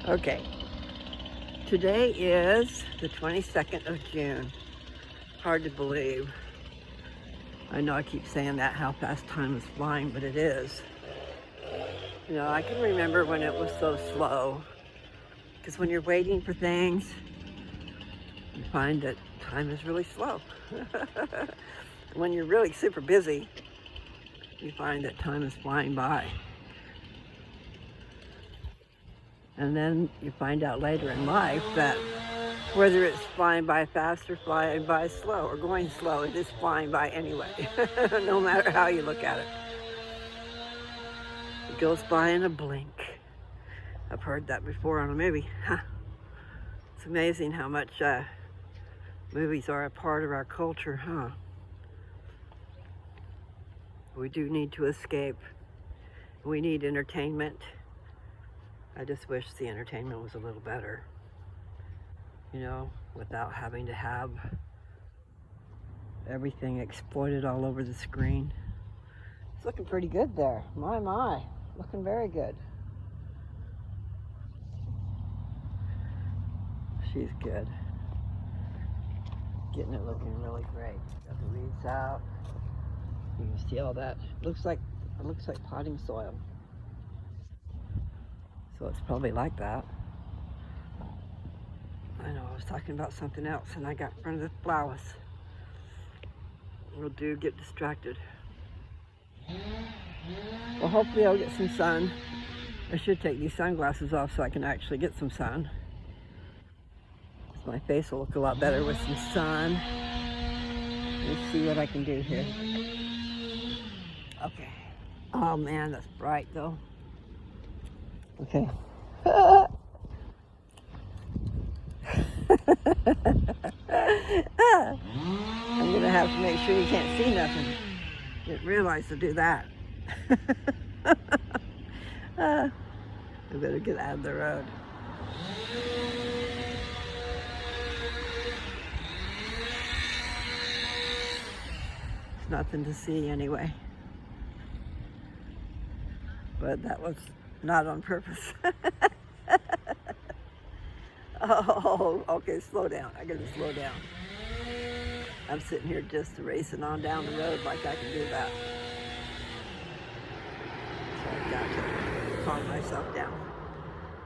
Okay, today is the 22nd of June. Hard to believe. I know I keep saying that, how fast time is flying, but it is. You know, I can remember when it was so slow, because when you're waiting for things, you find that time is really slow. When you're really super busy, you find that time is flying by. And then you find out later in life that whether it's flying by fast or flying by slow or going slow, it is flying by anyway, no matter how you look at it. It goes by in a blink. I've heard that before on a movie. It's amazing how much movies are a part of our culture, huh? We do need to escape. We need entertainment. I just wish the entertainment was a little better, you know, without having to have everything exploited all over the screen. It's looking pretty good there. My. Looking very good. She's good. Getting it looking really great. Got the leaves out. You can see all that. It looks like potting soil. So it's probably like that. I know, I was talking about something else and I got in front of the flowers. We'll get distracted. Well, hopefully I'll get some sun. I should take these sunglasses off so I can actually get some sun. My face will look a lot better with some sun. Let's see what I can do here. Okay. Oh man, that's bright though. Okay. I'm gonna have to make sure you can't see nothing. Didn't realize to do that. I better get out of the road. There's nothing to see anyway. But that was not on purpose. Oh, okay, slow down. I gotta slow down. I'm sitting here just racing on down the road like I can do that. So I've got to calm myself down.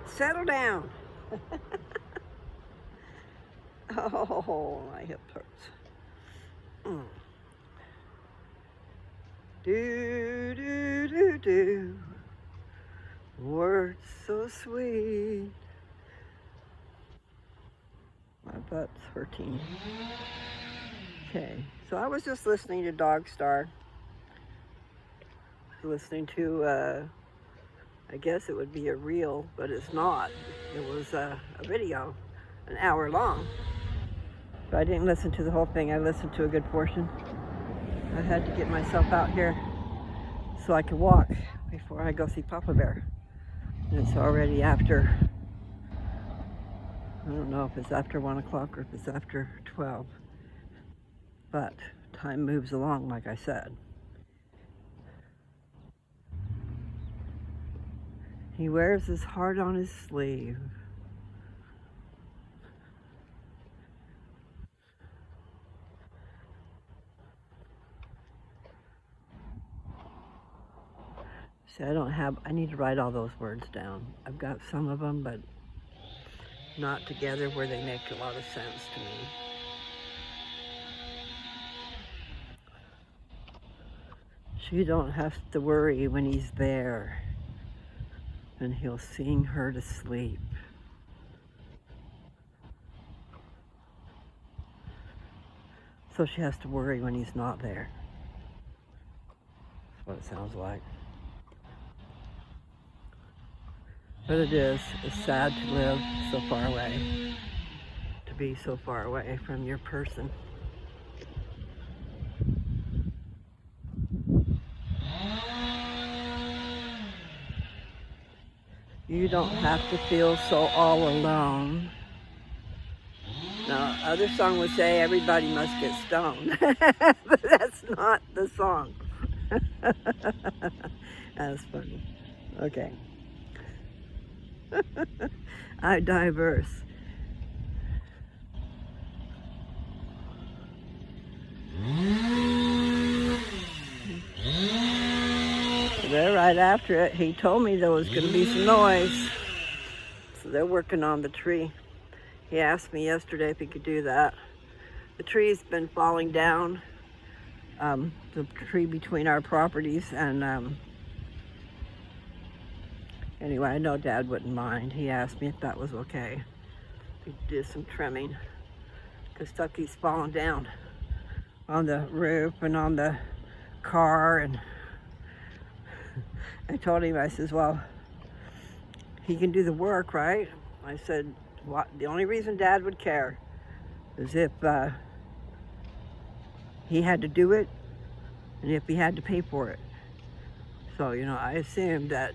Settle down. Oh, my hip hurts. Do. Words so sweet. My butt's hurting. Okay, so I was just listening to Dog Star. Listening to, I guess it would be a reel, but it's not. It was a video, an hour long. But I didn't listen to the whole thing. I listened to a good portion. I had to get myself out here so I could walk before I go see Papa Bear. And it's already after, I don't know if it's after 1 o'clock or if it's after 12. But time moves along, like I said. He wears his heart on his sleeve. See, I need to write all those words down. I've got some of them, but not together where they make a lot of sense to me. She don't have to worry when he's there, and he'll sing her to sleep. So she has to worry when he's not there. That's what it sounds like. But it's sad to live so far away, to be so far away from your person. You don't have to feel so all alone. Now, other song would say everybody must get stoned, but that's not the song. That's funny. Okay. I'm diverse. They're right after it. He told me there was going to be some noise. So they're working on the tree. He asked me yesterday if he could do that. The tree's been falling down, the tree between our properties, and anyway, I know Dad wouldn't mind. He asked me if that was okay to do some trimming, because stuff keeps falling down on the roof and on the car. And I told him, I says, well, he can do the work, right? I said, what? The only reason Dad would care is if he had to do it and if he had to pay for it. So, you know, I assumed that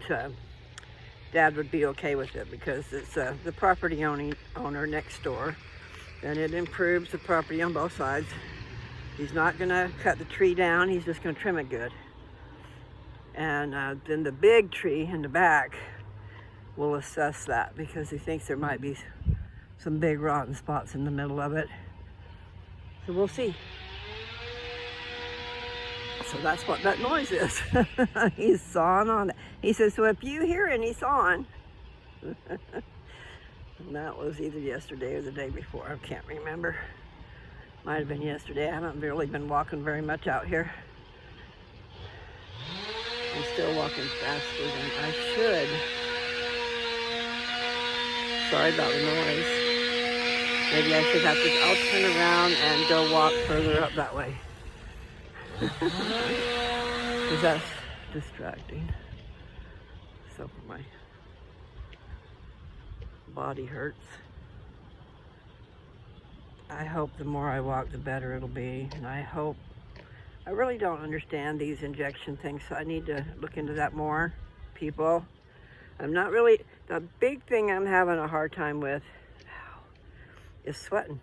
Dad would be okay with it, because it's the property owner next door, and it improves the property on both sides. He's not gonna cut the tree down, he's just gonna trim it good. And then the big tree in the back, we'll assess that, because he thinks there might be some big rotten spots in the middle of it. So we'll see. So that's what that noise is. He's sawing on it. He says, so if you hear any sawing, and that was either yesterday or the day before, I can't remember. Might have been yesterday. I haven't really been walking very much out here. I'm still walking faster than I should. Sorry about the noise. Maybe I should have to, I'll turn around and go walk further up that way. Because that's distracting. So my body hurts. I hope the more I walk, the better it'll be. And I really don't understand these injection things, so I need to look into that more. People, I'm not really, the big thing I'm having a hard time with is sweating.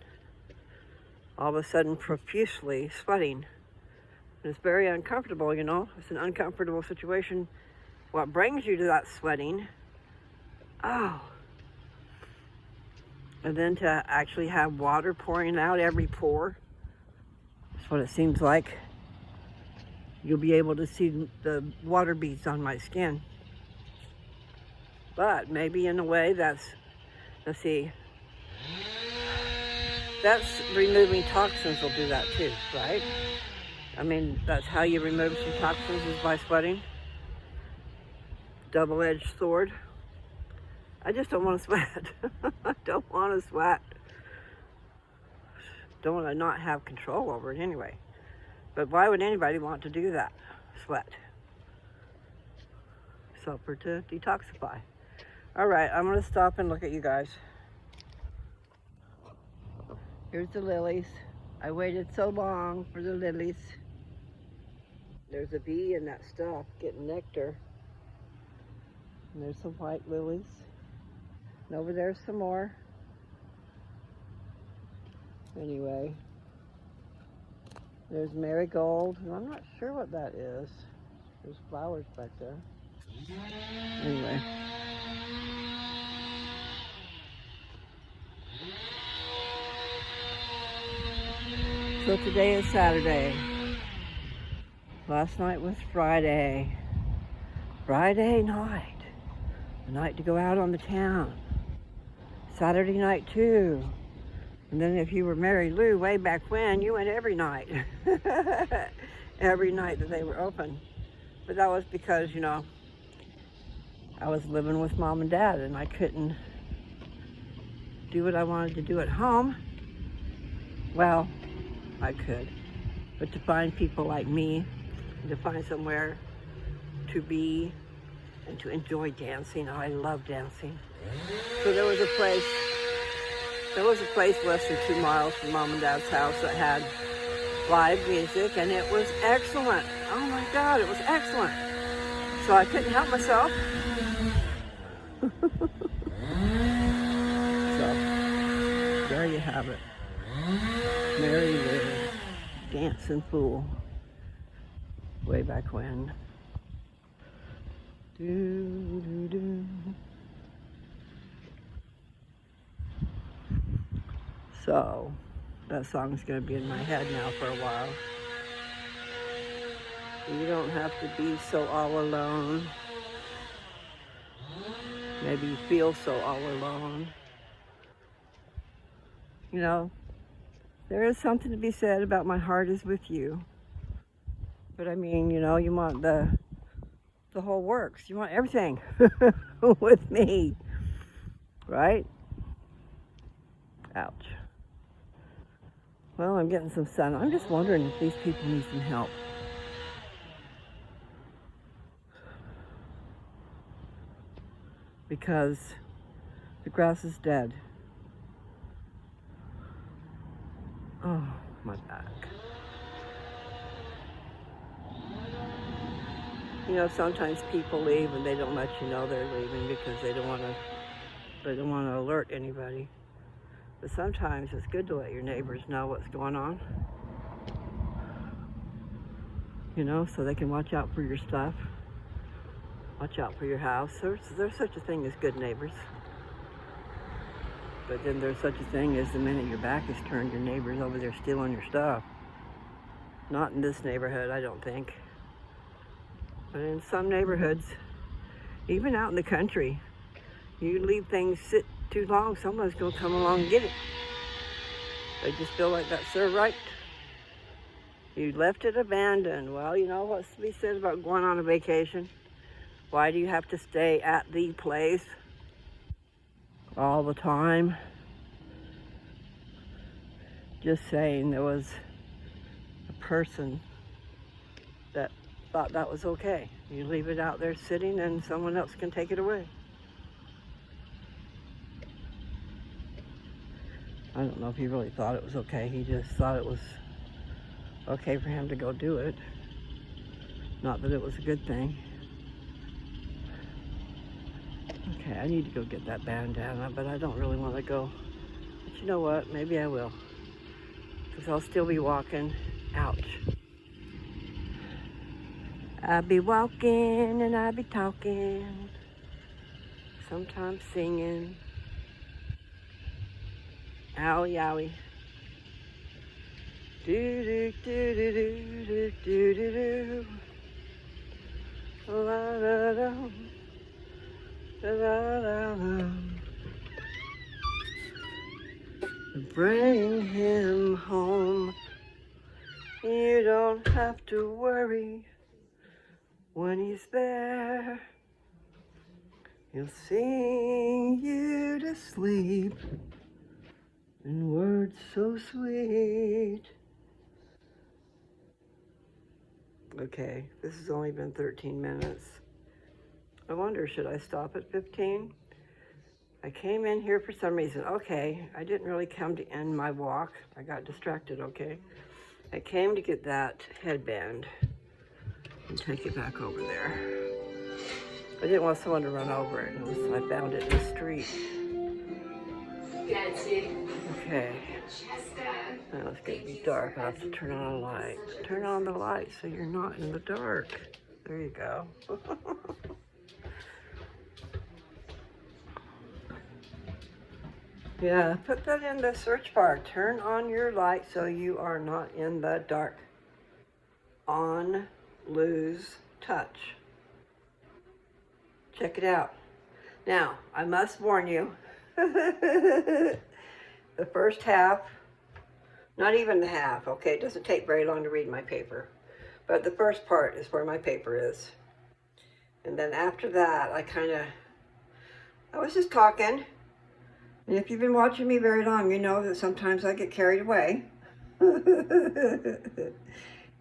All of a sudden, profusely sweating. And it's very uncomfortable, you know. It's an uncomfortable situation. What brings you to that sweating? Oh. And then to actually have water pouring out every pore. That's what it seems like. You'll be able to see the water beads on my skin. But maybe in a way that's, let's see, that's removing toxins will do that too, right? I mean, that's how you remove some toxins, is by sweating. Double-edged sword. I just don't want to sweat. I don't want to sweat. Don't want to not have control over it anyway. But why would anybody want to do that? Sweat. So to detoxify. All right, I'm going to stop and look at you guys. Here's the lilies. I waited so long for the lilies. There's a bee in that stuff getting nectar. And there's some white lilies. And over there's some more. Anyway, there's marigold, and I'm not sure what that is. There's flowers back there. Anyway. So today is Saturday. Last night was Friday. Friday night. The night to go out on the town. Saturday night too. And then if you were Mary Lou way back when, you went every night. Every night that they were open. But that was because, you know, I was living with Mom and Dad and I couldn't do what I wanted to do at home. Well, I could. But to find people like me, to find somewhere to be and to enjoy dancing. I love dancing. So there was a place less than 2 miles from Mom and Dad's house that had live music, and it was excellent. Oh my God, it was excellent. So I couldn't help myself. So there you have it. Mary Lou, dancing fool. Way back when. Do, do, do. So that song's going to be in my head now for a while. You don't have to be so all alone. Maybe you feel so all alone. You know, there is something to be said about my heart is with you. But I mean, you know, you want the whole works. You want everything with me, right? Ouch. Well, I'm getting some sun. I'm just wondering if these people need some help. Because the grass is dead. Oh, my back. You know, sometimes people leave and they don't let you know they're leaving because they don't want to alert anybody. But sometimes it's good to let your neighbors know what's going on. You know, so they can watch out for your stuff. Watch out for your house. There's such a thing as good neighbors. But then there's such a thing as the minute your back is turned, your neighbor's over there stealing your stuff. Not in this neighborhood, I don't think. But in some neighborhoods, even out in the country, you leave things sit too long, someone's going to come along and get it. They just feel like that's their right. You left it abandoned. Well, you know what's to be said about going on a vacation? Why do you have to stay at the place all the time? Just saying, there was a person that thought that was okay. You leave it out there sitting and someone else can take it away. I don't know if he really thought it was okay. He just thought it was okay for him to go do it. Not that it was a good thing. Okay, I need to go get that bandana, but I don't really want to go. But you know what? Maybe I will. Because I'll still be walking. Ouch. I'll be walking and I'll be talking. Sometimes singing. Owie, owie. Do do do do do do do do. La da da. Da da da da. Bring him home. You don't have to worry when he's there. He'll sing you to sleep in words so sweet. Okay, this has only been 13 minutes. I wonder, should I stop at 15? I came in here for some reason. Okay, I didn't really come to end my walk. I got distracted, okay? I came to get that headband and take it back over there. I didn't want someone to run over it. I found it in the street. Okay. Now it's going to be dark. I have to turn on a light. Turn on the light so you're not in the dark. There you go. Yeah, put that in the search bar. Turn on your light so you are not in the dark. On, lose, touch. Check it out. Now, I must warn you, the first half, not even the half, okay? It doesn't take very long to read my paper. But the first part is where my paper is. And then after that, I was just talking. And if you've been watching me very long, you know that sometimes I get carried away.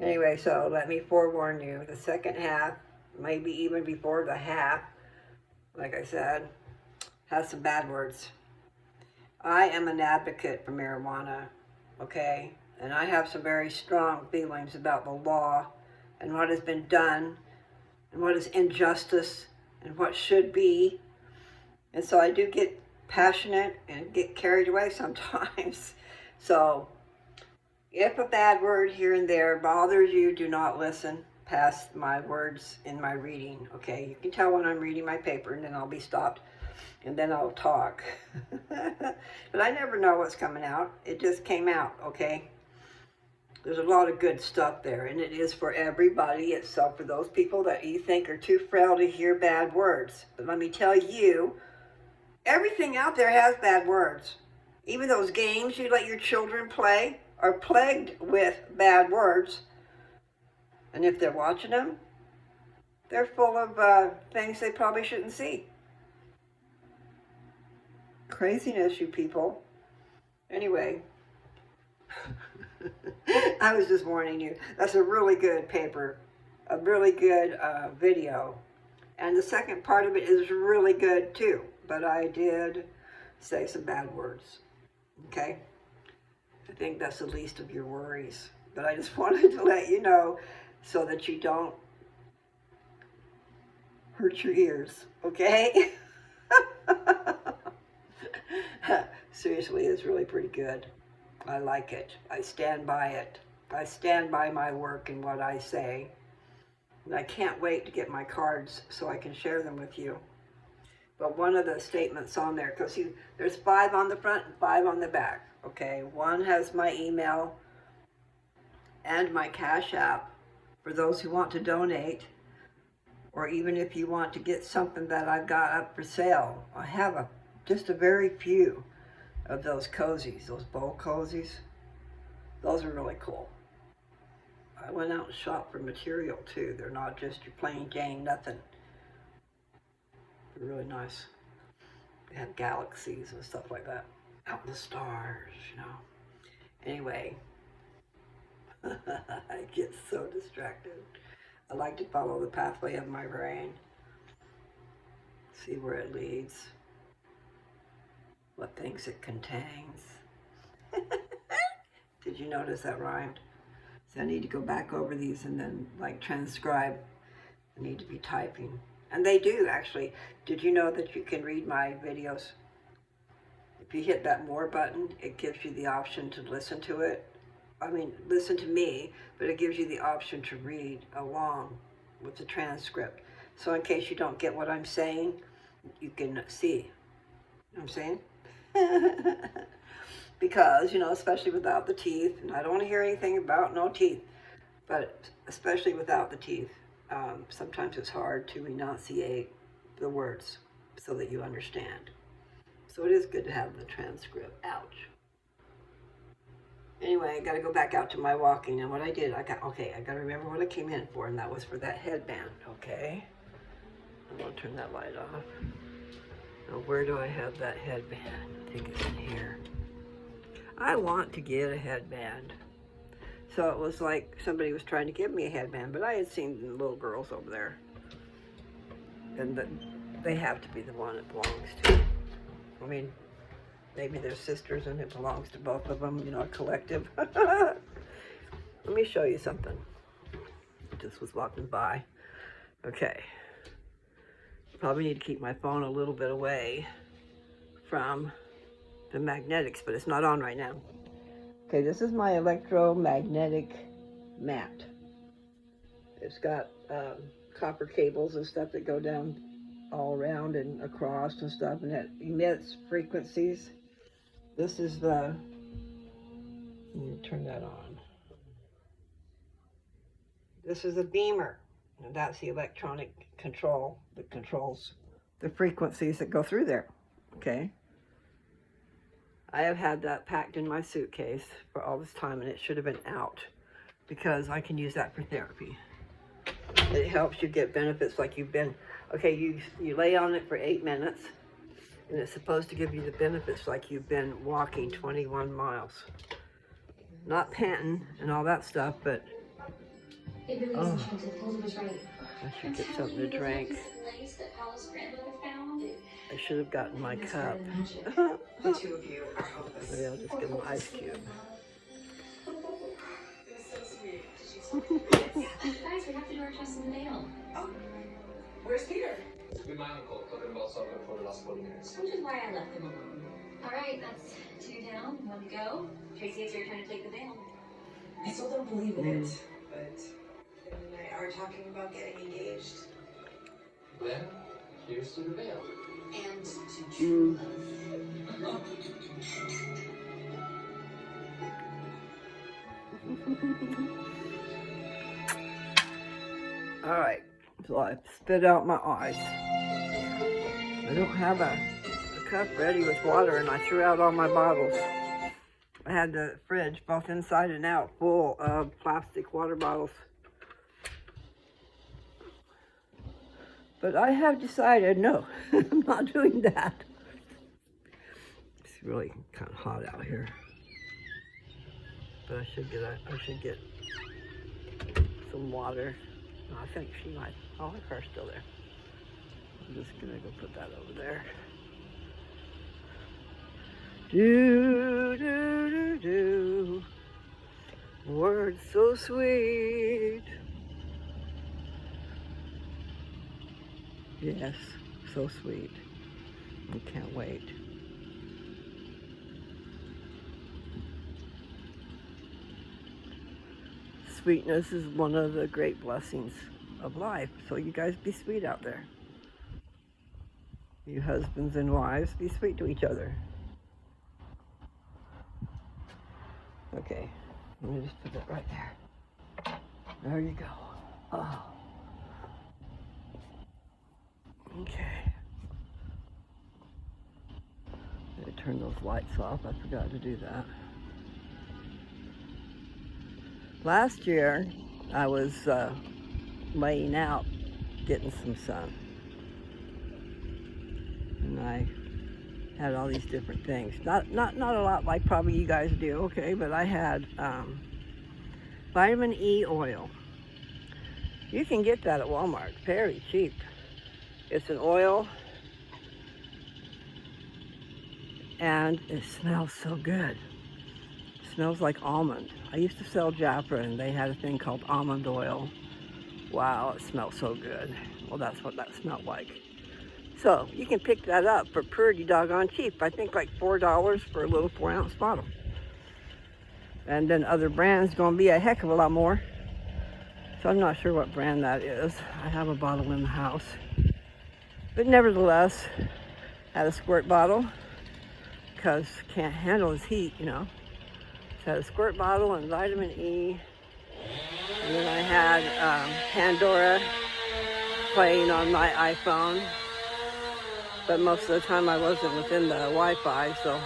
Anyway, so let me forewarn you, the second half, maybe even before the half, like I said, has some bad words. I am an advocate for marijuana, okay? And I have some very strong feelings about the law and what has been done and what is injustice and what should be. And so I do get passionate and get carried away sometimes. So if a bad word here and there bothers you, do not listen past my words in my reading, okay? You can tell when I'm reading my paper and then I'll be stopped. and then I'll talk. But I never know what's coming out. It just came out, okay? There's a lot of good stuff there, and it is for everybody except for those people that you think are too frail to hear bad words. But let me tell you, everything out there has bad words. Even those games you let your children play are plagued with bad words. And if they're watching them, they're full of things they probably shouldn't see. Craziness, you people. Anyway, I was just warning you. That's a really good paper, a really good video. And the second part of it is really good too. But I did say some bad words. Okay? I think that's the least of your worries. But I just wanted to let you know so that you don't hurt your ears. Okay? Seriously, it's really pretty good. I like it. I stand by it. I stand by my work and what I say. And I can't wait to get my cards so I can share them with you. But one of the statements on there, because there's 5 on the front and 5 on the back. Okay, one has my email and my Cash App for those who want to donate, or even if you want to get something that I've got up for sale. I have just a very few of those cozies, those bowl cozies. Those are really cool. I went out and shopped for material too. They're not just your plain Jane nothing. They're really nice. They have galaxies and stuff like that. Out in the stars, you know. Anyway, I get so distracted. I like to follow the pathway of my brain. See where it leads. What things it contains. Did you notice that rhymed? So I need to go back over these and then like transcribe. I need to be typing. And they do actually. Did you know that you can read my videos? If you hit that more button, it gives you the option to listen to it. I mean, listen to me, but it gives you the option to read along with the transcript. So in case you don't get what I'm saying, you can see. You know what I'm saying? Because, you know, especially without the teeth, and I don't want to hear anything about no teeth, but especially without the teeth, sometimes it's hard to enunciate the words so that you understand. So it is good to have the transcript. Ouch. Anyway, I got to go back out to my walking, and what I did, I got to remember what I came in for, and that was for that headband, okay? I'm going to turn that light off. Now, where do I have that headband? I think it's in here. I want to get a headband. So it was like somebody was trying to give me a headband, but I had seen the little girls over there. And they have to be the one it belongs to. I mean, maybe they're sisters and it belongs to both of them, you know, a collective. Let me show you something. Just was walking by. Okay. Probably need to keep my phone a little bit away from the magnetics, but it's not on right now. Okay, this is my electromagnetic mat. It's got copper cables and stuff that go down all around and across and stuff, and it emits frequencies. This is the, let me turn that on. This is a beamer, and that's the electronic control that controls the frequencies that go through there, okay? I have had that packed in my suitcase for all this time, and it should have been out because I can use that for therapy. It helps you get benefits like you've been, okay, you lay on it for 8 minutes, and it's supposed to give you the benefits like you've been walking 21 miles. Not panting and all that stuff, but oh, I should get something to drink. I should have gotten my cup. Maybe I'll just get an ice cube. Guys, we have to do our chest in the mail. Oh, where's Peter? With my uncle, talking about soccer for the last 40 minutes. Which is why I left him alone. All right, that's 2 down, 1 to go. Tracy, it's your turn to take the veil. I still don't believe in it, but Ben and I are talking about getting engaged. Then, here's to the veil. And to true love. All right, so I spit out my ice. I don't have a cup ready with water, and I threw out all my bottles. I had the fridge, both inside and out, full of plastic water bottles. But I have decided, no, I'm not doing that. It's really kind of hot out here. But I should get some water. No, I think she might. Oh, her car's still there. I'm just gonna go put that over there. Do do do do. Words so sweet. Yes, so sweet. I can't wait. Sweetness is one of the great blessings of life. So you guys be sweet out there. You husbands and wives, be sweet to each other. Okay, let me just put that right there. There you go. Oh. Okay. I'm gonna turn those lights off. I forgot to do that. Last year, I was laying out, getting some sun. And I had all these different things. Not a lot like probably you guys do, okay, but I had vitamin E oil. You can get that at Walmart, very cheap. It's an oil, and it smells so good. It smells like almond. I used to sell Jafra, and they had a thing called almond oil. Wow, it smelled so good. Well, that's what that smelled like. So you can pick that up for pretty doggone cheap. I think like $4 for a little 4-ounce bottle. And then other brands gonna be a heck of a lot more. So I'm not sure what brand that is. I have a bottle in the house. But nevertheless, had a squirt bottle because can't handle his heat, you know. So I had a squirt bottle and vitamin E. And then I had Pandora playing on my iPhone. But most of the time I wasn't within the Wi-Fi, so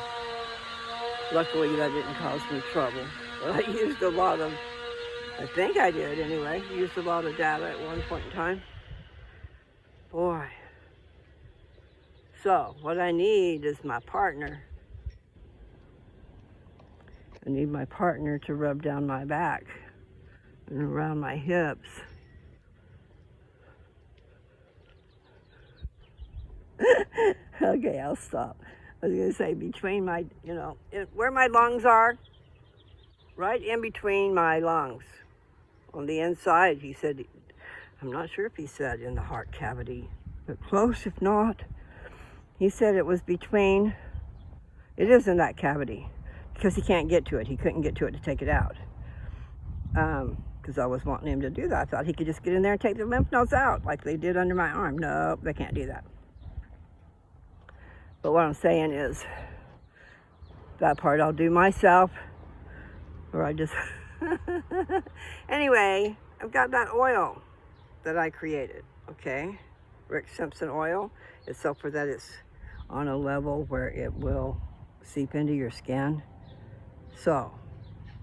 luckily that didn't cause me trouble. But I used a lot of, I think I did anyway, used a lot of data at one point in time. Boy. So what I need is my partner. I need my partner to rub down my back and around my hips. Okay, I'll stop. I was going to say between my, you know, where my lungs are, right in between my lungs. On the inside, he said, I'm not sure if he said in the heart cavity, but close if not. He said it was between, it is in that cavity, because he can't get to it. He couldn't get to it to take it out. Because I was wanting him to do that. I thought he could just get in there and take the lymph nodes out like they did under my arm. No, they can't do that. But what I'm saying is, that part I'll do myself, or I just, anyway, I've got that oil that I created, okay? Rick Simpson oil. It's so for that it's on a level where it will seep into your skin. So,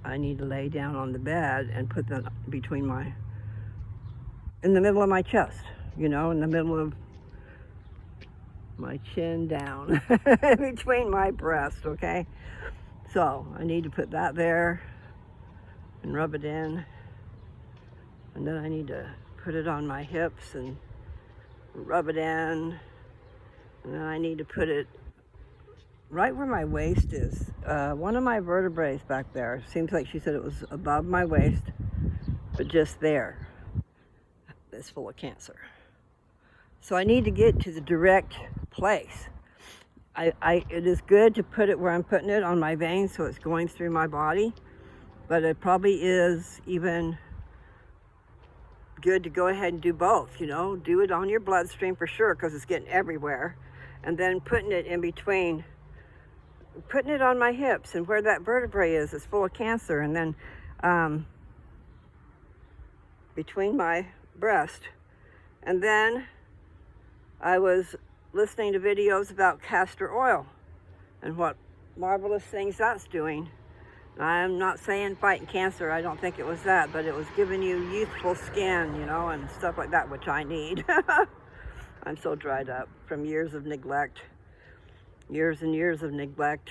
I need to lay down on the bed and put that between my, in the middle of my chest, you know, in the middle of my chin down, between my breasts, okay? So, I need to put that there and rub it in. And then I need to put it on my hips and rub it in. And then I need to put it right where my waist is. One of my vertebrae back there. Seems like she said it was above my waist, but just there. It's full of cancer. So I need to get to the direct place. It is good to put it where I'm putting it on my veins so it's going through my body, but it probably is even good to go ahead and do both, you know, do it on your bloodstream for sure because it's getting everywhere. and then putting it in between, putting it on my hips, and where that vertebrae is full of cancer, and then between my breast. And then I was listening to videos about castor oil and what marvelous things that's doing. I'm not saying fighting cancer, I don't think it was that, but it was giving you youthful skin, you know, and stuff like that, which I need. I'm so dried up from years of neglect, years and years of neglect.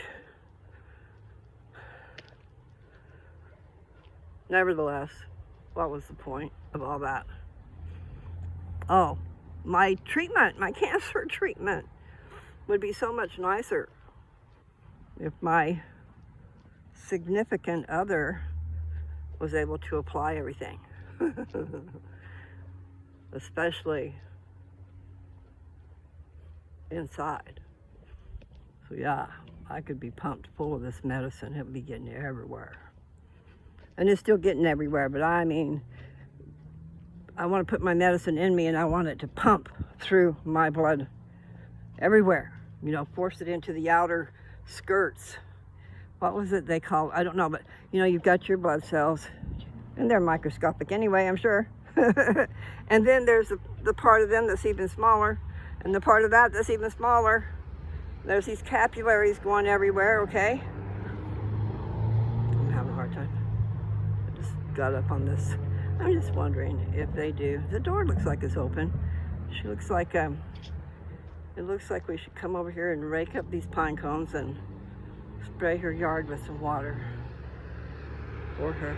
Nevertheless, what was the point of all that? Oh, my treatment, my cancer treatment would be so much nicer if my significant other was able to apply everything. Especially inside. So yeah, I could be pumped full of this medicine. It would be getting everywhere. And it's still getting everywhere, but I mean, I want to put my medicine in me and I want it to pump through my blood everywhere. You know, force it into the outer skirts. What was it they call? I don't know, but you know, you've got your blood cells, and they're microscopic anyway, I'm sure. And then there's the part of them that's even smaller, and the part of that that's even smaller. There's these capillaries going everywhere, okay? I'm having a hard time. I just got up on this. I'm just wondering if they do. The door looks like it's open. She looks like, it looks like we should come over here and rake up these pine cones and spray her yard with some water for her.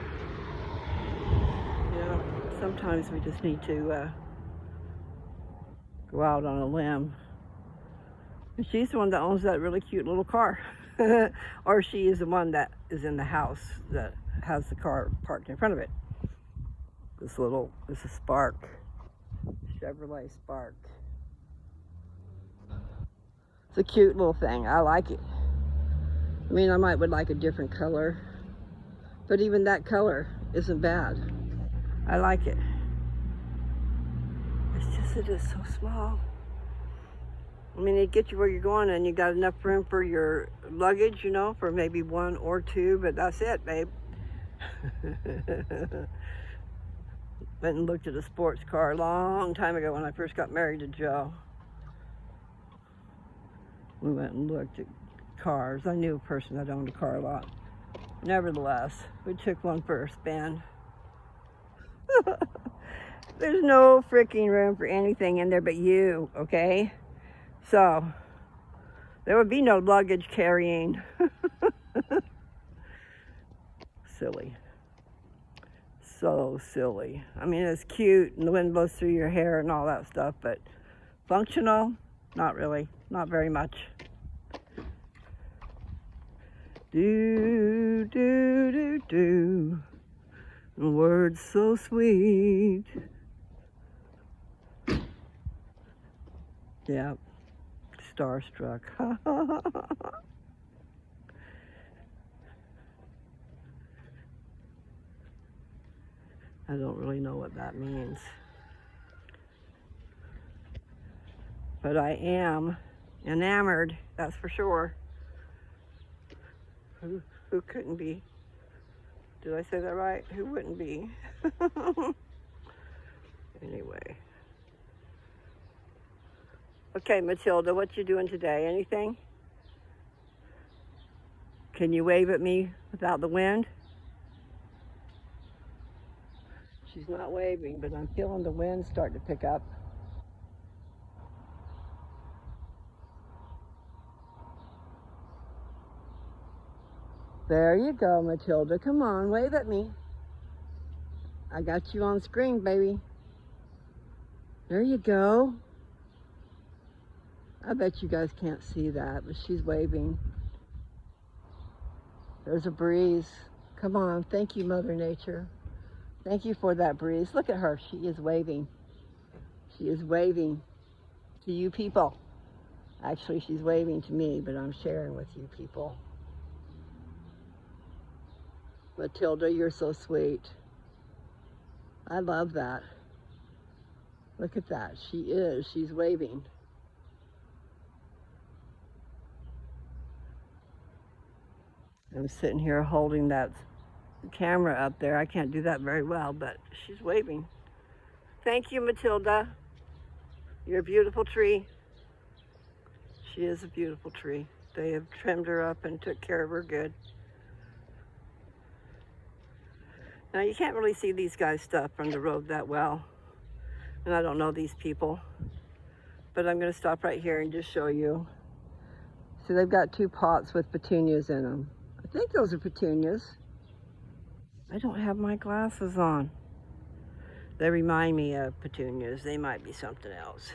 You know, sometimes we just need to go out on a limb. And she's the one that owns that really cute little car. Or she is the one that is in the house that has the car parked in front of it. This is a Spark, Chevrolet Spark. It's a cute little thing, I like it. I mean, I would like a different color, but even that color isn't bad. I like it. It's just, it is so small. I mean, it gets you where you're going, and you got enough room for your luggage, you know, for maybe 1 or 2, but that's it, babe. Went and looked at a sports car a long time ago when I first got married to Joe. We went and looked at cars. I knew a person that owned a car a lot. Nevertheless, we took one for a spin. There's no freaking room for anything in there but you, okay? So, there would be no luggage carrying. Silly. So silly. I mean, it's cute and the wind blows through your hair and all that stuff, but functional? Not really. Not very much. Do, do, do, do. Words so sweet. Yeah. Starstruck. I don't really know what that means. But I am enamored, that's for sure. Who couldn't be? Did I say that right? Who wouldn't be? Anyway. Okay, Matilda, what you doing today? Anything? Can you wave at me without the wind? She's not waving, but I'm feeling the wind start to pick up. There you go, Matilda. Come on, wave at me. I got you on screen, baby. There you go. I bet you guys can't see that, but she's waving. There's a breeze. Come on, thank you, Mother Nature. Thank you for that breeze. Look at her, she is waving. She is waving to you people. Actually, she's waving to me, but I'm sharing with you people. Matilda, you're so sweet. I love that. Look at that, she's waving. I'm sitting here holding that camera up there. I can't do that very well, but she's waving. Thank you, Matilda. You're a beautiful tree. She is a beautiful tree. They have trimmed her up and took care of her good. Now, you can't really see these guys' stuff from the road that well. And I don't know these people. But I'm going to stop right here and just show you. See, they've got 2 pots with petunias in them. I think those are petunias. I don't have my glasses on. They remind me of petunias. They might be something else.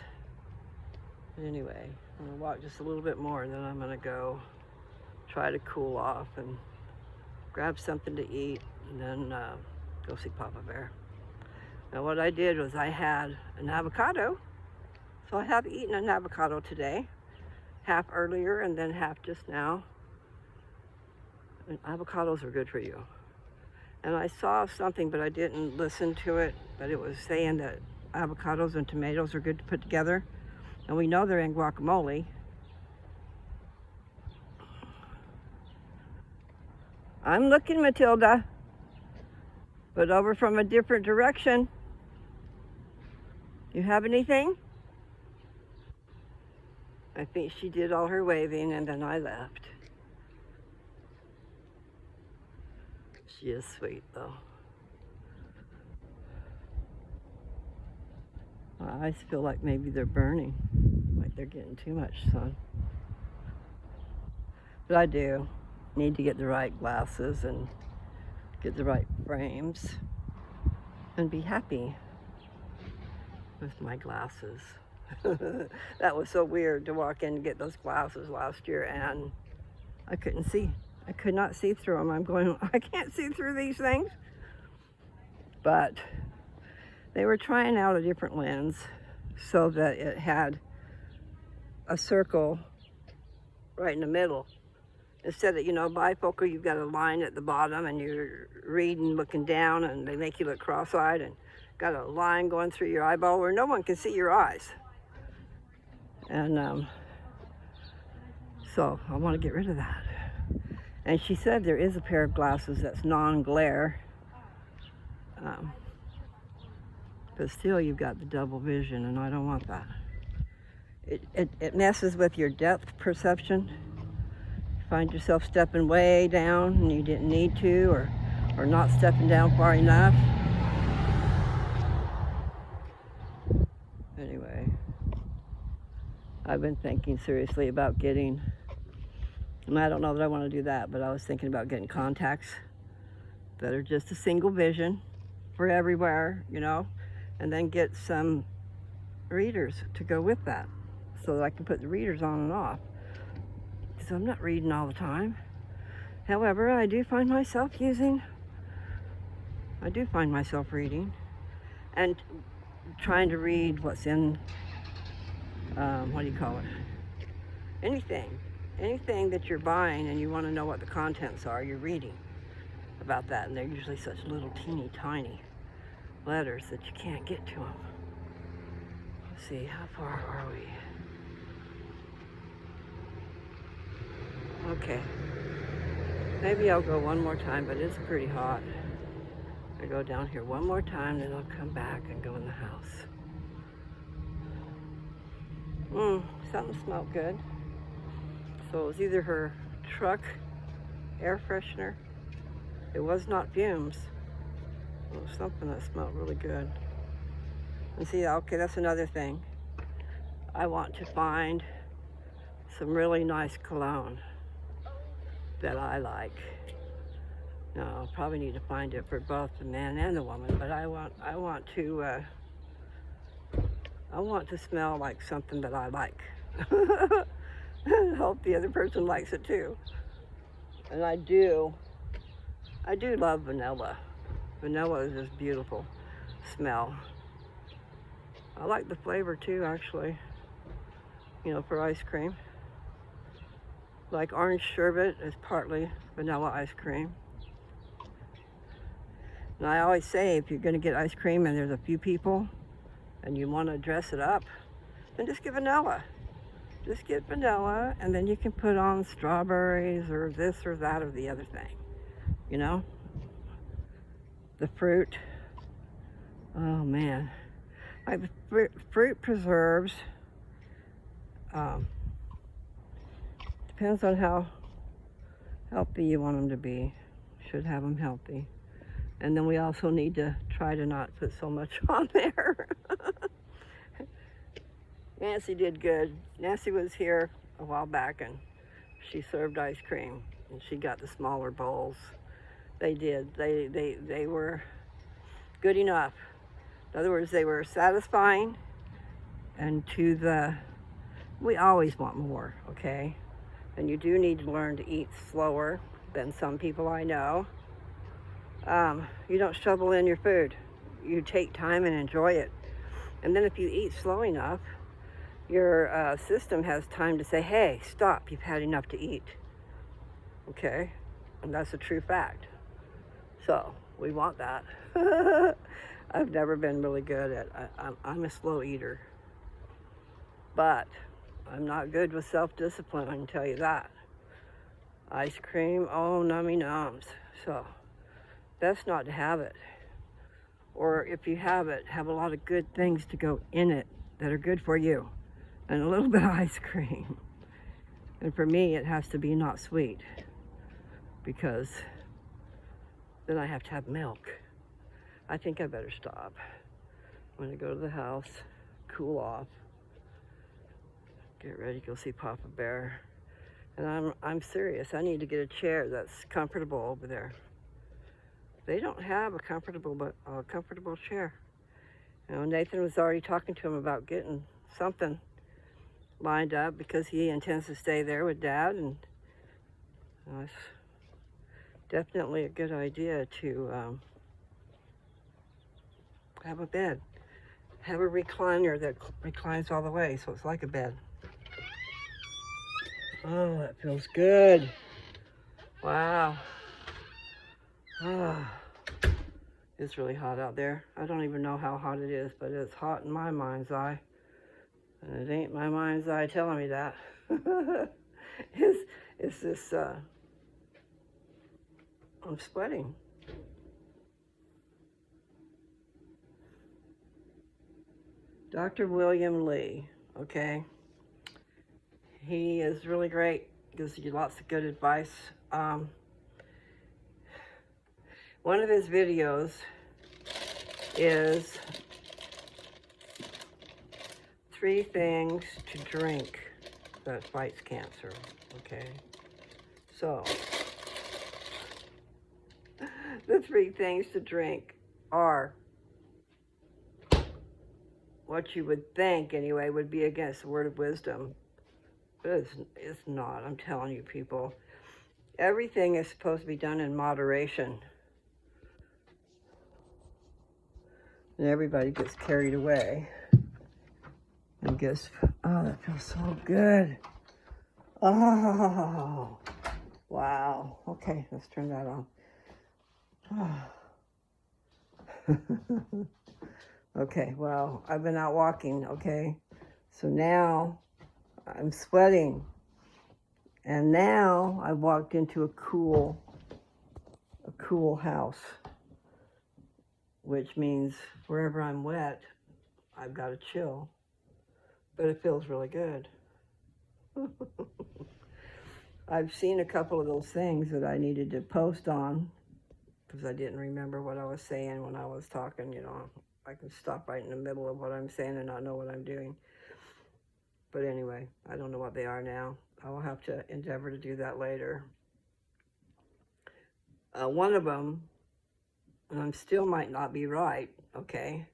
Anyway, I'm going to walk just a little bit more, and then I'm going to go try to cool off and grab something to eat, and then go see Papa Bear. Now, what I did was I had an avocado. So I have eaten an avocado today, half earlier and then half just now. And avocados are good for you. And I saw something, but I didn't listen to it, but it was saying that avocados and tomatoes are good to put together. And we know they're in guacamole. I'm looking, Matilda, but over from a different direction. You have anything? I think she did all her waving and then I left. She is sweet though. My eyes feel like maybe they're burning, like they're getting too much sun. But I do need to get the right glasses and get the right frames and be happy with my glasses. That was so weird to walk in and get those glasses last year and I couldn't see. I could not see through them. I'm going, I can't see through these things. But they were trying out a different lens so that it had a circle right in the middle. Instead of, bifocal, you've got a line at the bottom and you're reading, looking down, and they make you look cross-eyed and got a line going through your eyeball where no one can see your eyes. And so I want to get rid of that. And she said there is a pair of glasses that's non-glare. But still you've got the double vision and I don't want that. It messes with your depth perception. You find yourself stepping way down and you didn't need to, or not stepping down far enough. Anyway, I've been thinking seriously about getting, and I don't know that I want to do that, but I was thinking about getting contacts that are just a single vision for everywhere, and then get some readers to go with that so that I can put the readers on and off. Because I'm not reading all the time. However, I do find myself reading and trying to read what's in, anything that you're buying and you want to know what the contents are, you're reading about that, and they're usually such little teeny tiny letters that you can't get to them. Let's see, how far are we? Okay, maybe I'll go one more time, but it's pretty hot. I go down here one more time, then I'll come back and go in the house. Something smelled good. So it was either her truck air freshener. It was not fumes. It was something that smelled really good. And see, okay, that's another thing. I want to find some really nice cologne that I like. Now, I'll probably need to find it for both the man and the woman, but I want to smell like something that I like. Hope the other person likes it too. And I do love vanilla. Vanilla is this beautiful smell. I like the flavor too, actually, for ice cream. Like orange sherbet is partly vanilla ice cream. And I always say, if you're going to get ice cream and there's a few people and you want to dress it up, then just get vanilla. Just get vanilla, and then you can put on strawberries or this or that or the other thing. You know? The fruit. Oh man. Like the fruit preserves. Depends on how healthy you want them to be. Should have them healthy. And then we also need to try to not put so much on there. Nancy did good. Nancy was here a while back and she served ice cream and she got the smaller bowls. They did. They were good enough. In other words, they were satisfying, and we always want more, okay? And you do need to learn to eat slower than some people I know. You don't shovel in your food. You take time and enjoy it. And then if you eat slow enough, your system has time to say, hey, stop, you've had enough to eat. Okay? And that's a true fact. So, we want that. I've never been really good at, I'm a slow eater. But I'm not good with self-discipline, I can tell you that. Ice cream, oh, nummy nums. So, best not to have it. Or if you have it, have a lot of good things to go in it that are good for you. And a little bit of ice cream. And for me, it has to be not sweet. Because then I have to have milk. I think I better stop. I'm gonna go to the house, cool off, get ready to go see Papa Bear. And I'm serious, I need to get a chair that's comfortable over there. They don't have a comfortable chair. You know, Nathan was already talking to him about getting something lined up because he intends to stay there with Dad, and it's definitely a good idea to have a bed. Have a recliner that reclines all the way, so it's like a bed. Oh, that feels good. Wow. Ah, it's really hot out there. I don't even know how hot it is, but it's hot in my mind's eye. And it ain't my mind's eye telling me that. It's this, I'm sweating. Dr. William Lee, okay? He is really great, gives you lots of good advice. One of his videos is 3 things to drink that fights cancer, okay? So, the 3 things to drink are what you would think, anyway, would be against the word of wisdom. But it's not, I'm telling you, people. Everything is supposed to be done in moderation. And everybody gets carried away. And gets, oh, that feels so good. Oh, wow. Okay, let's turn that on. Oh. Okay, well, I've been out walking, okay? So now I'm sweating. And now I walked into a cool house, which means wherever I'm wet, I've got to chill. But it feels really good. I've seen a couple of those things that I needed to post on because I didn't remember what I was saying when I was talking, you know. I can stop right in the middle of what I'm saying and not know what I'm doing. But anyway, I don't know what they are now. I will have to endeavor to do that later. One of them, and I still might not be right, okay?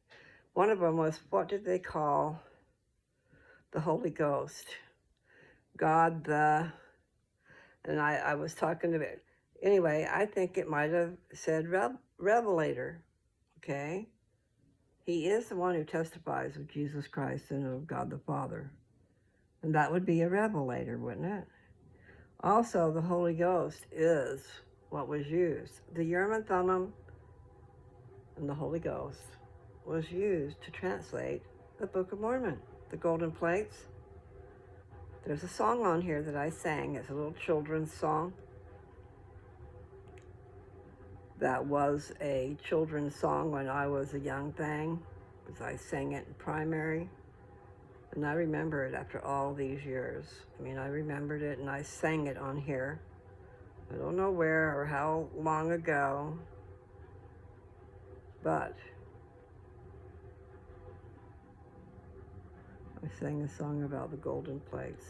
One of them was, what did they call the Holy Ghost? God the, and I was talking about, anyway, I think it might have said Revelator, okay? He is the one who testifies of Jesus Christ and of God the Father. And that would be a revelator, wouldn't it? Also, the Holy Ghost is what was used. The Urim and Thummim and the Holy Ghost was used to translate the Book of Mormon, the golden plates. There's a song on here that I sang. It's a little children's song. That was a children's song when I was a young thing, because I sang it in primary. And I remember it after all these years. I mean, I remembered it and I sang it on here. I don't know where or how long ago, but I sang a song about the golden plates.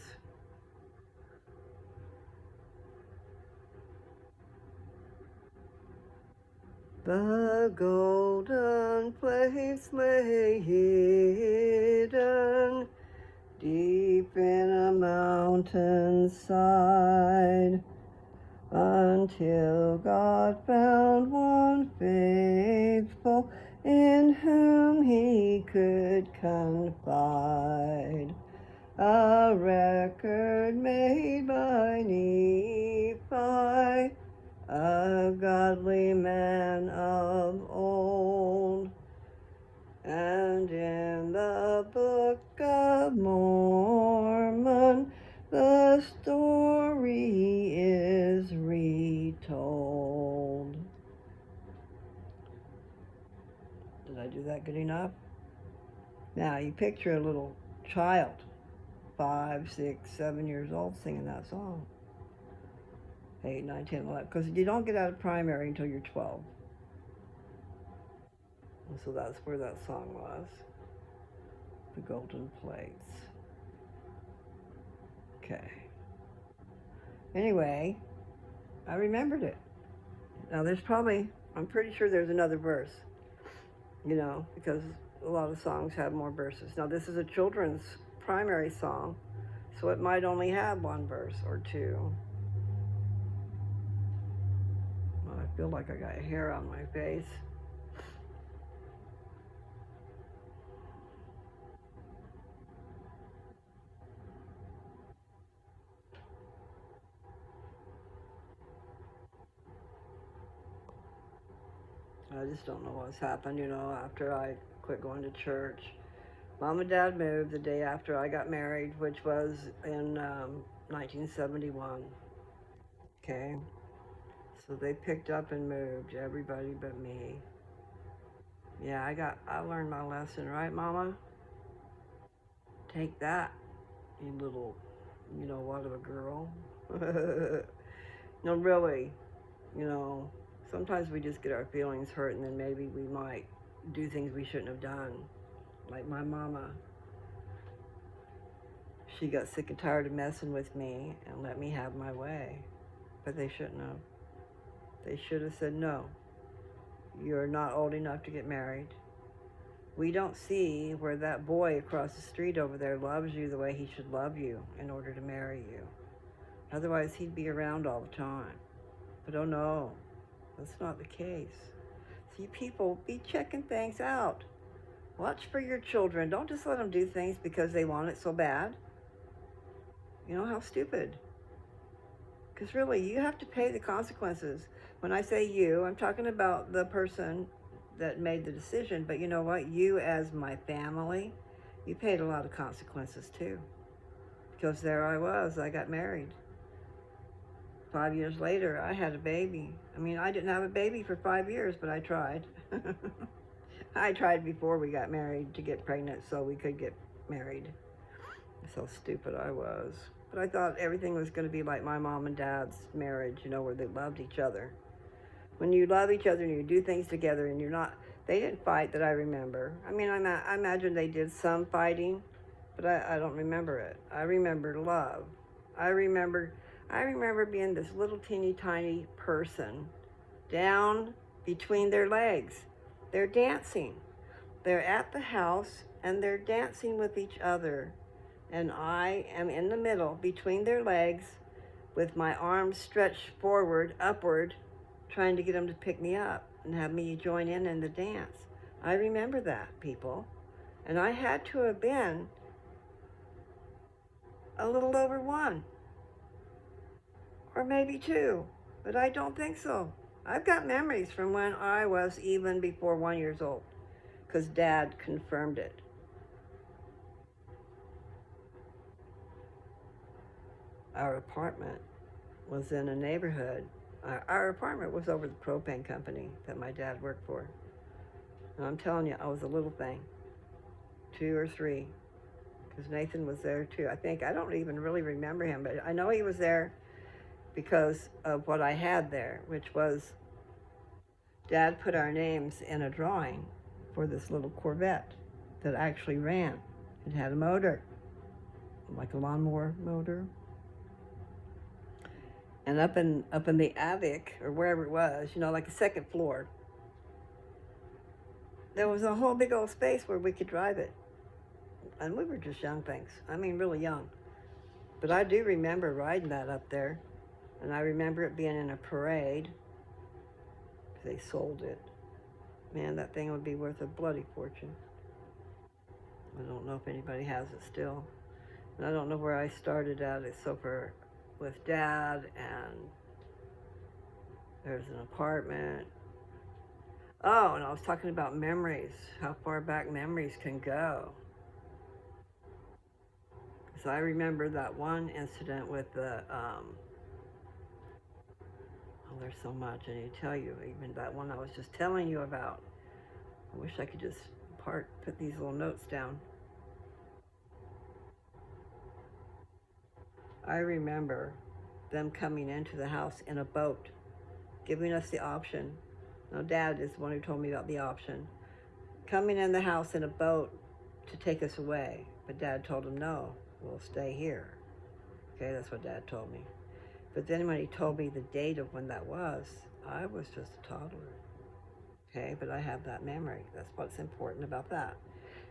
The golden plates lay hidden deep in a mountainside, until God found one faithful in whom he could confide. A record made by Nephi, a godly man of old, and in the Book of Mormon the story is retold. Did I do that good enough? Now you picture a little child, 5, 6, 7 years old, singing that song. 8, 9, 10, 11, because you don't get out of primary until you're 12. And so that's where that song was. The golden plates. Okay. Anyway, I remembered it. Now there's probably, I'm pretty sure there's another verse, you know, because a lot of songs have more verses. Now this is a children's primary song, so it might only have one verse or two. Well, I feel like I got hair on my face. I just don't know what's happened, you know, after I quit going to church. Mom and Dad moved the day after I got married, which was in 1971. Okay? So they picked up and moved, everybody but me. Yeah, I learned my lesson, right, Mama? Take that, you little, you know, what of a girl. No, really, you know, sometimes we just get our feelings hurt and then maybe we might do things we shouldn't have done. Like my mama. She got sick and tired of messing with me and let me have my way. But they shouldn't have. They should have said, no, you're not old enough to get married. We don't see where that boy across the street over there loves you the way he should love you in order to marry you. Otherwise, he'd be around all the time. But oh no, that's not the case. See, people, be checking things out. Watch for your children. Don't just let them do things because they want it so bad. You know, how stupid. Because really, you have to pay the consequences. When I say you, I'm talking about the person that made the decision. But you know what? You as my family, you paid a lot of consequences too. Because there I was, I got married. 5 years later, I had a baby. I mean, I didn't have a baby for 5 years, but I tried. I tried before we got married to get pregnant so we could get married. So stupid I was. But I thought everything was going to be like my mom and dad's marriage, you know, where they loved each other. When you love each other and you do things together and you're not, they didn't fight that I remember. I mean, I imagine they did some fighting, but I don't remember it. I remember love. I remember being this little teeny tiny person down between their legs. They're dancing. They're at the house and they're dancing with each other. And I am in the middle between their legs with my arms stretched forward, upward, trying to get them to pick me up and have me join in the dance. I remember that, people. And I had to have been a little over 1. Or maybe 2, but I don't think so. I've got memories from when I was even before 1 year old, because Dad confirmed it. our apartment was in a neighborhood. Our apartment was over the propane company that my dad worked for. And I'm telling you, I was a little thing, 2 or 3, because Nathan was there too. I don't even really remember him, but I know he was there because of what I had there, which was Dad put our names in a drawing for this little Corvette that actually ran. It had a motor, like a lawnmower motor. And up in the attic, or wherever it was, like the second floor, there was a whole big old space where we could drive it. And we were just young things. I mean, really young. But I do remember riding that up there. And I remember it being in a parade. They sold it. Man, that thing would be worth a bloody fortune. I don't know if anybody has it still. And I don't know where I started at, except for with Dad, and there's an apartment. Oh, and I was talking about memories, how far back memories can go. Because I remember that one incident with the, there's so much I need to tell you, even that one I was just telling you about. I wish I could just put these little notes down. I remember them coming into the house in a boat, giving us the option. Now, Dad is the one who told me about the option. Coming in the house in a boat to take us away. But Dad told him, no, we'll stay here. Okay, that's what Dad told me. But then when he told me the date of when that was, I was just a toddler. Okay, but I have that memory. That's what's important about that.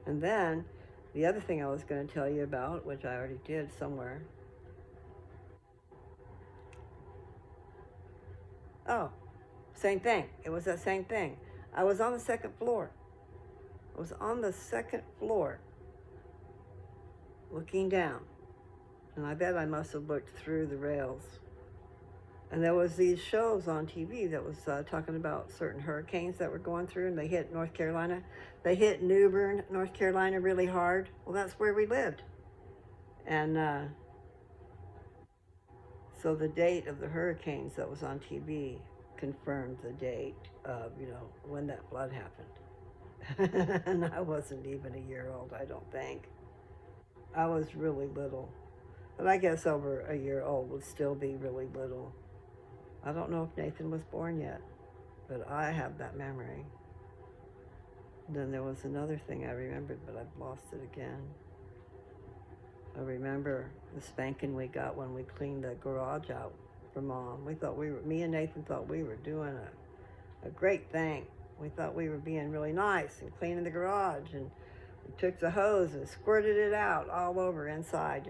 And then the other thing I was going to tell you about, which I already did somewhere. Oh, same thing. It was that same thing. I was on the second floor. Looking down. And I bet I must have looked through the rails. And there was these shows on TV that was talking about certain hurricanes that were going through, and they hit North Carolina. They hit New Bern, North Carolina really hard. Well, that's where we lived. And so the date of the hurricanes that was on TV confirmed the date of, when that flood happened. And I wasn't even a year old, I don't think. I was really little. But I guess over a year old would still be really little. I don't know if Nathan was born yet, but I have that memory. Then there was another thing I remembered, but I've lost it again. I remember the spanking we got when we cleaned the garage out for Mom. Me and Nathan thought we were doing a great thing. We thought we were being really nice and cleaning the garage, and we took the hose and squirted it out all over inside,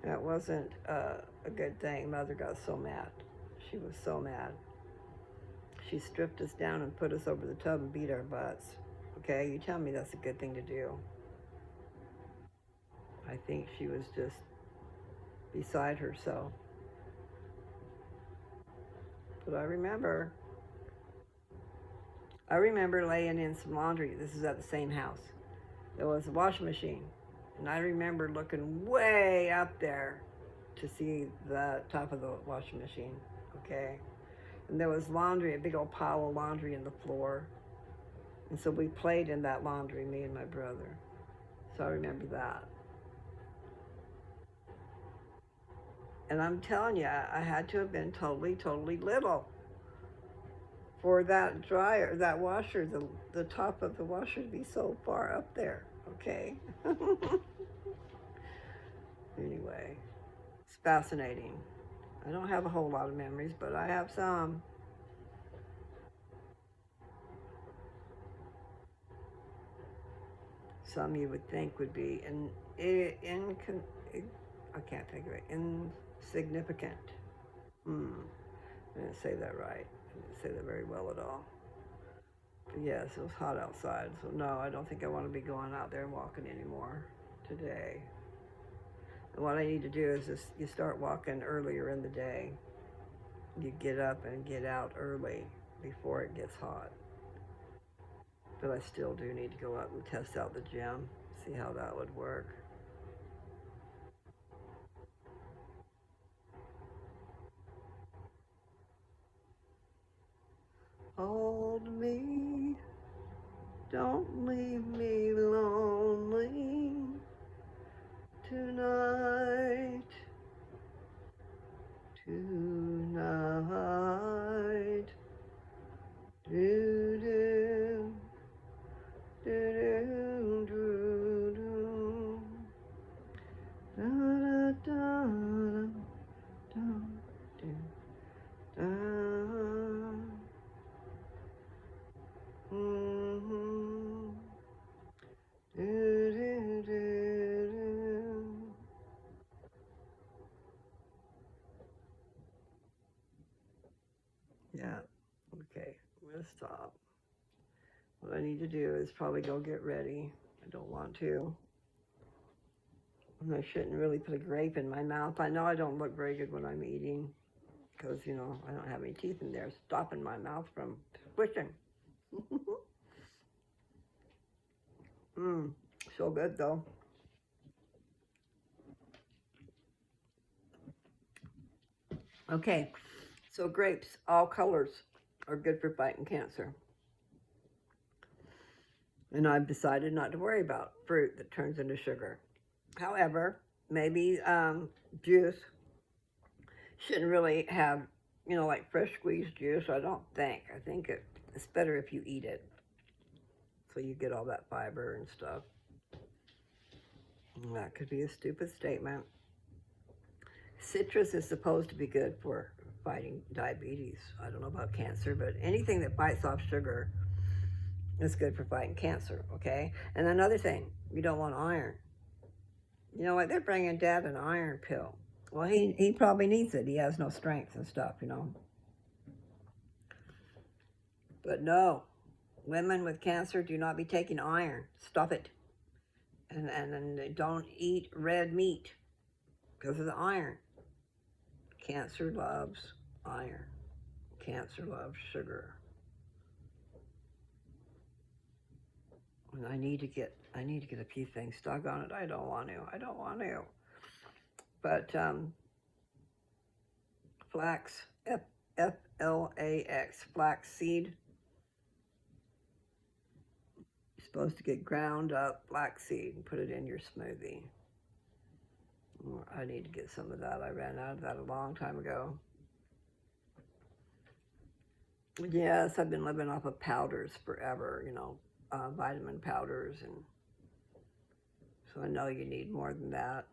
That wasn't a good thing. Mother got so mad. She was so mad. She stripped us down and put us over the tub and beat our butts. Okay, you tell me that's a good thing to do. I think she was just beside herself. But I remember laying in some laundry. This is at the same house. There was a washing machine. And I remember looking way up there to see the top of the washing machine, okay? And there was laundry, a big old pile of laundry in the floor. And so we played in that laundry, me and my brother. So I remember that. And I'm telling you, I had to have been totally, totally little for that dryer, that washer, the top of the washer to be so far up there, okay? Anyway, it's fascinating. I don't have a whole lot of memories, but I have some. Some you would think would be I can't think of it, insignificant. I didn't say that right. I didn't say that very well at all. But yes, it was hot outside, so no, I don't think I want to be going out there and walking anymore today. And what I need to do is you start walking earlier in the day. You get up and get out early before it gets hot. But I still do need to go out and test out the gym, see how that would work. Yeah. Okay. I'm going to stop. What I need to do is probably go get ready. I don't want to. And I shouldn't really put a grape in my mouth. I know I don't look very good when I'm eating because, you know, I don't have any teeth in there stopping my mouth from squishing. So good though. Okay, so grapes, all colors, are good for fighting cancer. And I've decided not to worry about fruit that turns into sugar. However, maybe juice shouldn't really have, you know, like fresh squeezed juice. I don't think. I think it's better if you eat it. So you get all that fiber and stuff. And that could be a stupid statement. Citrus is supposed to be good for fighting diabetes. I don't know about cancer, but anything that bites off sugar is good for fighting cancer, okay? And another thing, you don't want iron. You know what? They're bringing Dad an iron pill. Well, he probably needs it. He has no strength and stuff, you know. But no, women with cancer do not be taking iron. Stop it. And don't eat red meat because of the iron. Cancer loves iron. Cancer loves sugar. And I need to get a few things stuck on it. I don't want to. But flax, Flax, flax seed. You're supposed to get ground up flax seed and put it in your smoothie. I need to get some of that. I ran out of that a long time ago. Yes, I've been living off of powders forever, you know, vitamin powders, and so I know you need more than that.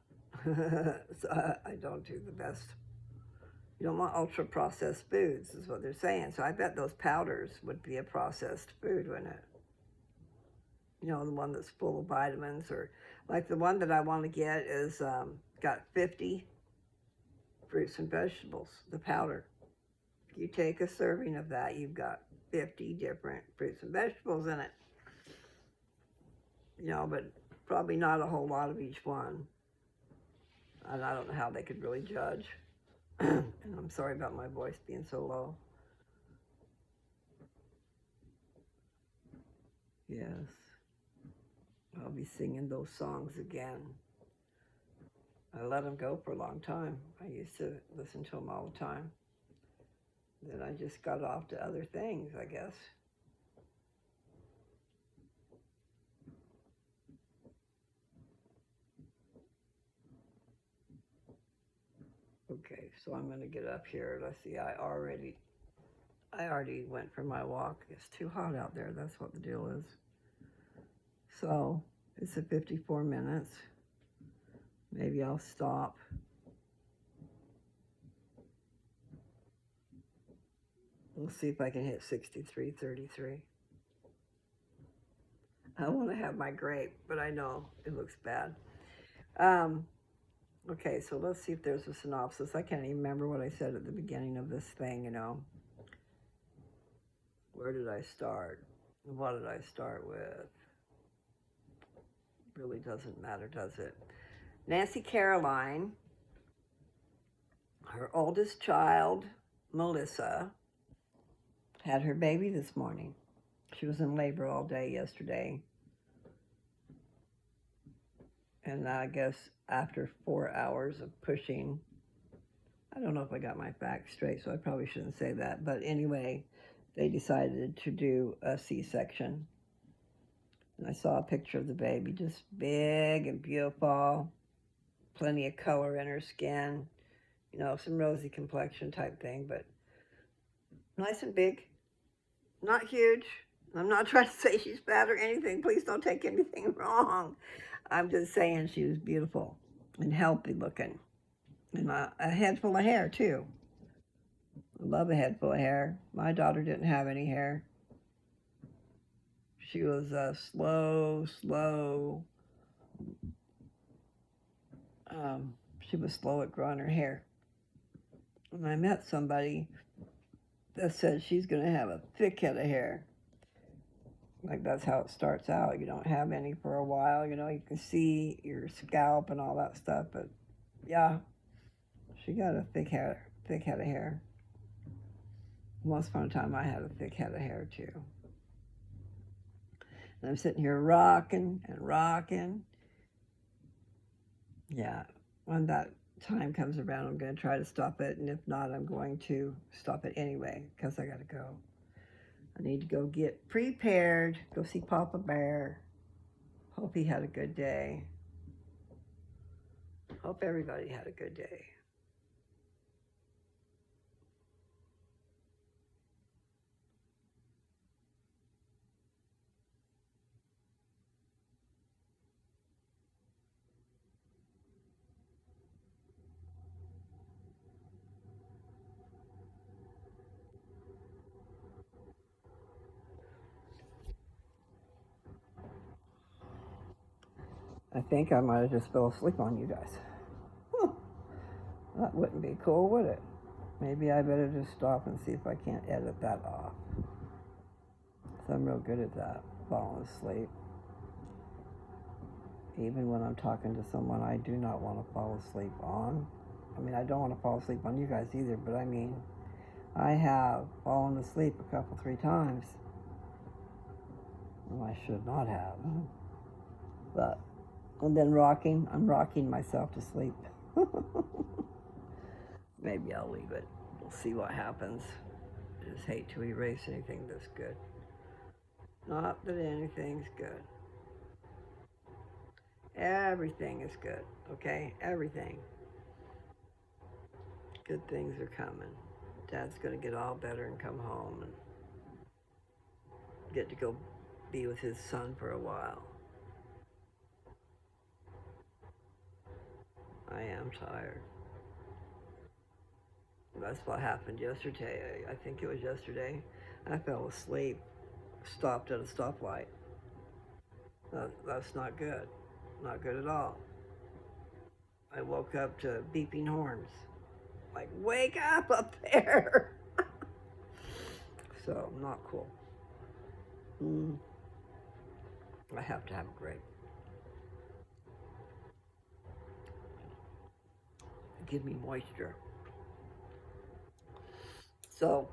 So I don't do the best. You don't want ultra processed foods, is what they're saying. So I bet those powders would be a processed food, wouldn't it? You know, the one that's full of vitamins, or like the one that I want to get is got 50 fruits and vegetables, the powder. If you take a serving of that, you've got 50 different fruits and vegetables in it. You know, but probably not a whole lot of each one. And I don't know how they could really judge. And I'm sorry about my voice being so low. Yes. I'll be singing those songs again. I let them go for a long time. I used to listen to them all the time. Then I just got off to other things, I guess. Okay, so I'm going to get up here. Let's see, I already went for my walk. It's too hot out there. That's what the deal is. So it's at 54 minutes. Maybe I'll stop. We'll see if I can hit 63:33. I want to have my grape, but I know it looks bad. Okay, so let's see if there's a synopsis. I can't even remember what I said at the beginning of this thing, you know. Where did I start? What did I start with? Really doesn't matter, does it? Nancy Caroline, her oldest child, Melissa, had her baby this morning. She was in labor all day yesterday. And I guess after 4 hours of pushing, I don't know if I got my facts straight, so I probably shouldn't say that. But anyway, they decided to do a C-section. And I saw a picture of the baby, just big and beautiful, plenty of color in her skin, you know, some rosy complexion type thing, but nice and big, not huge. I'm not trying to say she's fat or anything. Please don't take anything wrong. I'm just saying she was beautiful and healthy looking. And a head full of hair, too. I love a head full of hair. My daughter didn't have any hair. She was slow. She was slow at growing her hair. And I met somebody that said she's going to have a thick head of hair. Like that's how it starts out. You don't have any for a while. You know, you can see your scalp and all that stuff. But yeah, she got a thick head of hair. Once upon a time, I had a thick head of hair too. And I'm sitting here rocking and rocking. Yeah, when that time comes around, I'm going to try to stop it. And if not, I'm going to stop it anyway because I got to go. I need to go get prepared, go see Papa Bear. Hope he had a good day. Hope everybody had a good day. I think I might have just fell asleep on you guys. That wouldn't be cool, would it? Maybe I better just stop and see if I can't edit that off. So I'm real good at that, falling asleep. Even when I'm talking to someone I do not want to fall asleep on. I mean, I don't want to fall asleep on you guys either, but I mean, I have fallen asleep a couple, 3 times. Well, I should not have. But, and then I'm rocking myself to sleep. Maybe I'll leave it. We'll see what happens. I just hate to erase anything that's good. Not that anything's good. Everything is good, okay? Everything. Good things are coming. Dad's going to get all better and come home and get to go be with his son for a while. I am tired. That's what happened yesterday. I think it was yesterday. I fell asleep, stopped at a stoplight. That's not good. Not good at all. I woke up to beeping horns. Like, wake up there! So, not cool. I have to have a break. Give me moisture. So,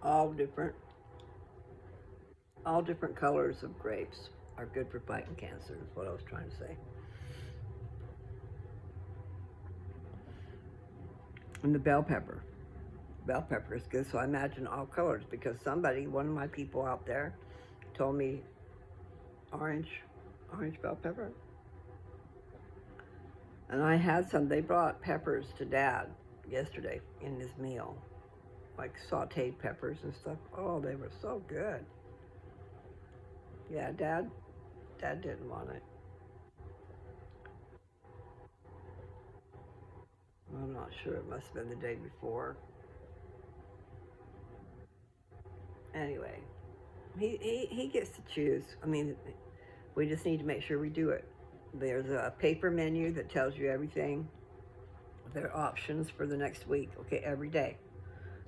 all different colors of grapes are good for fighting cancer, is what I was trying to say. And the bell pepper is good, so I imagine all colors, because one of my people out there told me orange bell pepper. And I had some. They brought peppers to Dad yesterday in his meal, like sauteed peppers and stuff. Oh, they were so good. Yeah, Dad didn't want it. I'm not sure. It must have been the day before. Anyway, he gets to choose. I mean, we just need to make sure we do it. There's a paper menu that tells you everything. There are options for the next week, okay, every day.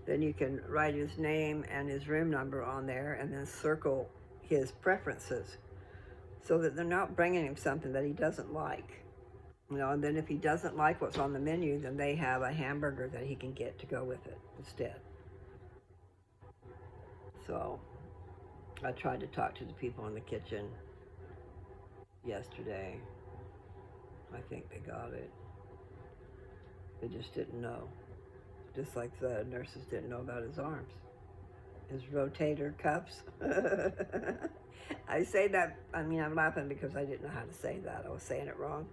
Then you can write his name and his room number on there and then circle his preferences so that they're not bringing him something that he doesn't like. You know, and then if he doesn't like what's on the menu, then they have a hamburger that he can get to go with it instead. So I tried to talk to the people in the kitchen yesterday. I think they got it. They just didn't know. Just like the nurses didn't know about his arms. His rotator cuffs. I say that, I'm laughing because I didn't know how to say that. I was saying it wrong.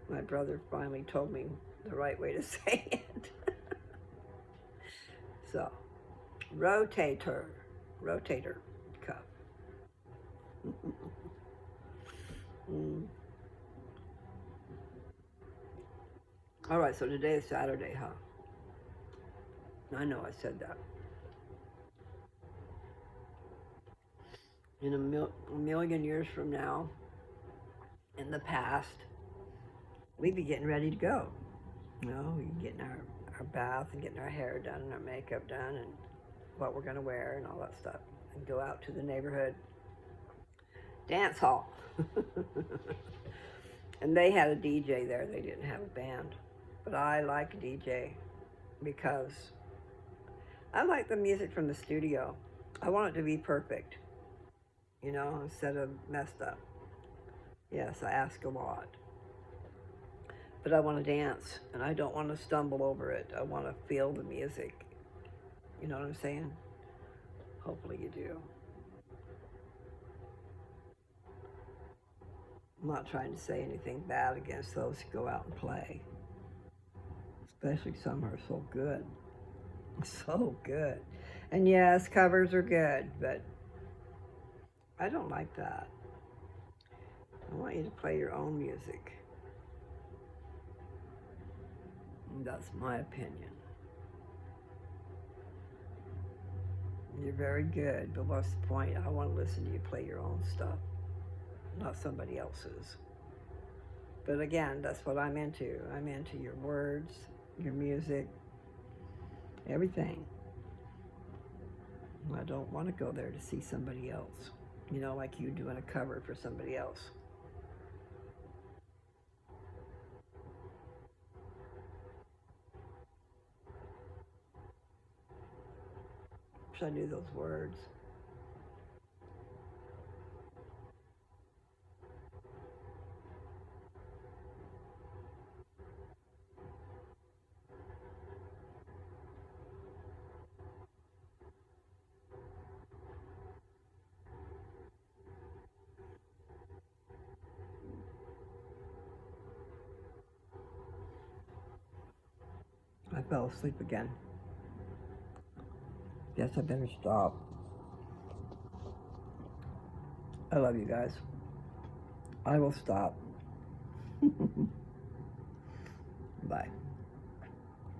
My brother finally told me the right way to say it. So, rotator cuff. All right, so today is Saturday, huh? I know I said that. In a million years from now, in the past, we'd be getting ready to go. You know, we'd getting our bath and getting our hair done and our makeup done and what we're going to wear and all that stuff, and go out to the neighborhood dance hall. And they had a DJ there. They didn't have a band. But I like a DJ because I like the music from the studio. I want it to be perfect, you know, instead of messed up. Yes, I ask a lot. But I want to dance, and I don't want to stumble over it. I want to feel the music. You know what I'm saying? Hopefully you do. I'm not trying to say anything bad against those who go out and play. Especially some are so good. So good. And yes, covers are good, but I don't like that. I want you to play your own music. And that's my opinion. You're very good, but what's the point? I want to listen to you play your own stuff, not somebody else's. But again, that's what I'm into. I'm into your words, your music, everything. I don't want to go there to see somebody else. You know, like you doing a cover for somebody else. Wish I knew those words. I fell asleep again. Guess I better stop. I love you guys. I will stop. Bye.